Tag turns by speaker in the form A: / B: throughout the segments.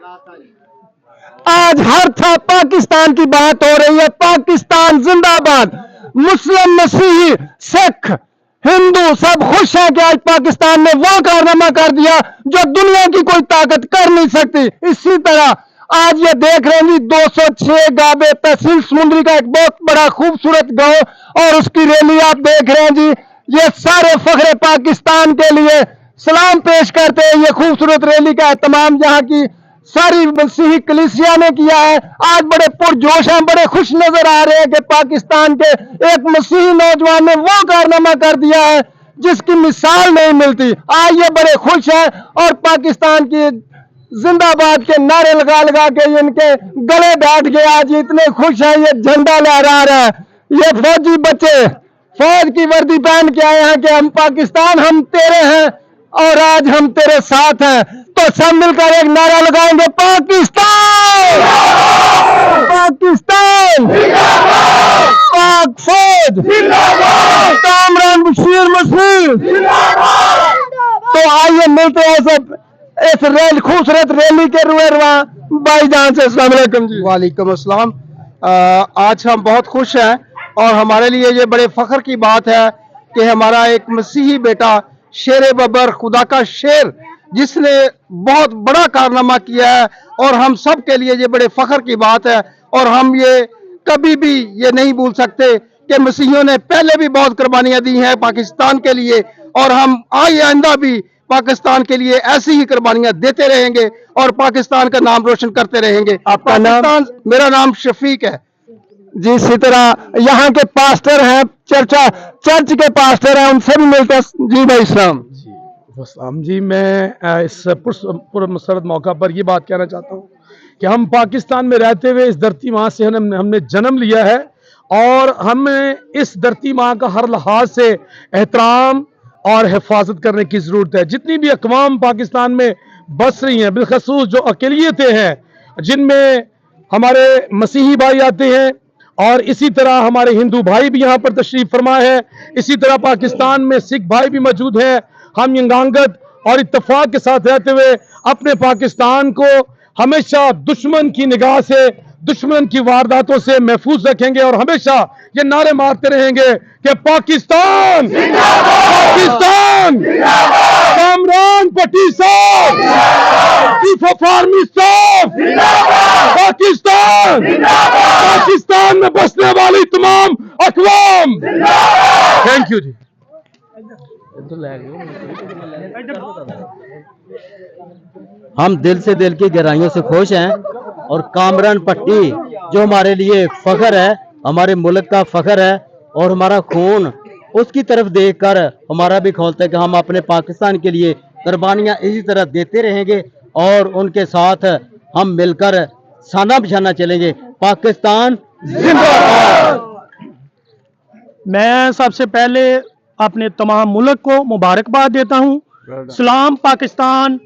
A: आज हर था पाकिस्तान की बात हो रही है। पाकिस्तान जिंदाबाद। मुस्लिम, मसीही, सिख, हिंदू सब खुश हैं कि आज पाकिस्तान ने वो कारनामा कर दिया जो दुनिया की कोई ताकत कर नहीं सकती। इसी तरह आज ये देख रहे हैं जी 206 गाबे तहसील समुंदरी का एक बहुत बड़ा खूबसूरत गांव और उसकी रैली आप देख रहे हैं जी। ये सारे फखरे पाकिस्तान के लिए सलाम पेश करते हैं। ये खूबसूरत रैली का एहतमाम यहाँ की सारी मसीही कलीसिया ने किया है। आज बड़े पुरजोश हैं, बड़े खुश नजर आ रहे हैं कि पाकिस्तान के एक मसीही नौजवान ने वो कारनामा कर दिया है जिसकी मिसाल नहीं मिलती। आज ये बड़े खुश हैं और पाकिस्तान की जिंदाबाद के नारे लगा लगा के इनके गले बैठ गए। आज इतने खुश हैं, ये झंडा लहरा रहा है। ये फौजी बच्चे फौज की वर्दी पहन के आए हैं कि हम पाकिस्तान, हम तेरे हैं और आज हम तेरे साथ हैं। तो सब मिलकर एक नारा लगाएंगे, पाकिस्तान, पाकिस्तान, पाक फौज, कामरान बशीर मसीह। तो आइए मिलते हैं सब इस खूबसूरत रैली के रुआ भाईजान से। अस्सलाम वालेकुम जी।
B: वालेकुम अस्सलाम। आज हम बहुत खुश हैं और हमारे लिए ये बड़े फख्र की बात है कि हमारा एक मसीही बेटा शेर बबर, खुदा का शेर, जिसने बहुत बड़ा कारनामा किया है और हम सब के लिए ये बड़े फख्र की बात है। और हम ये कभी भी ये नहीं भूल सकते कि मसीहियों ने पहले भी बहुत कुर्बानियां दी हैं पाकिस्तान के लिए और हम आइंदा भी पाकिस्तान के लिए ऐसी ही कुर्बानियां देते रहेंगे और पाकिस्तान का नाम रोशन करते रहेंगे।
A: आपका नाम?
B: मेरा नाम शफीक है
A: जी। इसी तरह यहाँ के पास्टर हैं, चर्च के पास्टर हैं, उनसे भी मिलते हैं। जी भाई इस्लाम
C: जी। मैं इस पुरमसरत मौका पर यह बात कहना चाहता हूँ कि हम पाकिस्तान में रहते हुए इस धरती माँ से हमने जन्म लिया है और हमें इस धरती माँ का हर लिहाज से एहतराम और हिफाजत करने की ज़रूरत है। जितनी भी अक़वाम पाकिस्तान में बस रही हैं, बिलखसूस जो अक़लियतें हैं, जिनमें हमारे मसीही भाई आते हैं और इसी तरह हमारे हिंदू भाई भी यहाँ पर तशरीफ़ फरमा है। इसी तरह पाकिस्तान में सिख भाई भी मौजूद हैं। हम यंगांगत और इत्तेफाक के साथ रहते हुए अपने पाकिस्तान को हमेशा दुश्मन की निगाह से, दुश्मन की वारदातों से महफूज रखेंगे और हमेशा ये नारे मारते रहेंगे कि पाकिस्तान, पाकिस्तान, कामरान पट्टी साहब, चीफ ऑफ आर्मी साहब, पाकिस्तान, पाकिस्तान में बसने वाली तमाम अक़वाम। थैंक यू जी।
D: हम दिल से दिल की गहराइयों से खुश हैं और कामरान पट्टी जो हमारे लिए फख्र है, हमारे मुल्क का फख्र है और हमारा खून उसकी तरफ देखकर हमारा भी खौलता है कि हम अपने पाकिस्तान के लिए कुर्बानियां इसी तरह देते रहेंगे और उनके साथ हम मिलकर साना बिछाना चलेंगे। पाकिस्तान जिंदाबाद।
E: मैं सबसे पहले अपने तमाम मुल्क को मुबारकबाद देता हूँ। सलाम पाकिस्तान,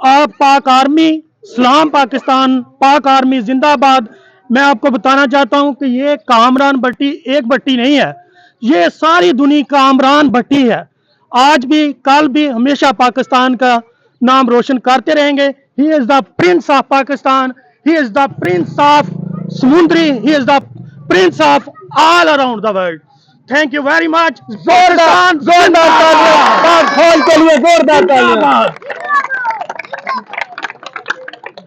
E: पाक आर्मी, सलाम पाकिस्तान, पाक आर्मी जिंदाबाद। मैं आपको बताना चाहता हूँ कि ये कामरान भट्टी एक भट्टी नहीं है, ये सारी दुनिया कामरान भट्टी है। आज भी, कल भी, हमेशा पाकिस्तान का नाम रोशन करते रहेंगे। He is the prince of Pakistan, he is the prince of Samundri, he is the prince of all around the world. Thank you very much.
A: जोरदार तालियां के लिए, जोरदार तालियां।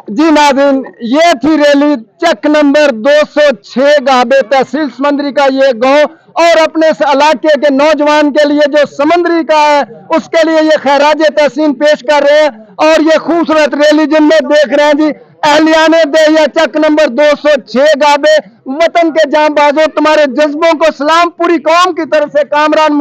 A: जी नाज़रीन, ये थी रैली चक नंबर 206 गाबे तहसील समंदरी का ये गांव और अपने इस इलाके के नौजवान के लिए जो समंदरी का है उसके लिए ये खैराज तहसीन पेश कर रहे हैं। और ये खूबसूरत रैली जिनमें देख रहे हैं जी अहलियाने देहिया चक नंबर 206 गाबे, वतन के जांबाजों, तुम्हारे जज्बों को सलाम। पूरी कौम की तरफ से कामरान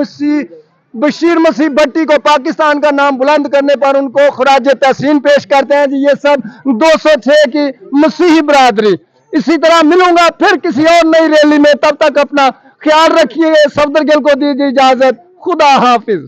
A: बशीर मसीह भट्टी को पाकिस्तान का नाम बुलंद करने पर उनको खराज तहसीन पेश करते हैं जी। ये सब 206 की मसीही बरादरी। इसी तरह मिलूंगा फिर किसी और नई रैली में, तब तक अपना ख्याल रखिए। सफदर गिल को दीजिए इजाजत। खुदा हाफिज।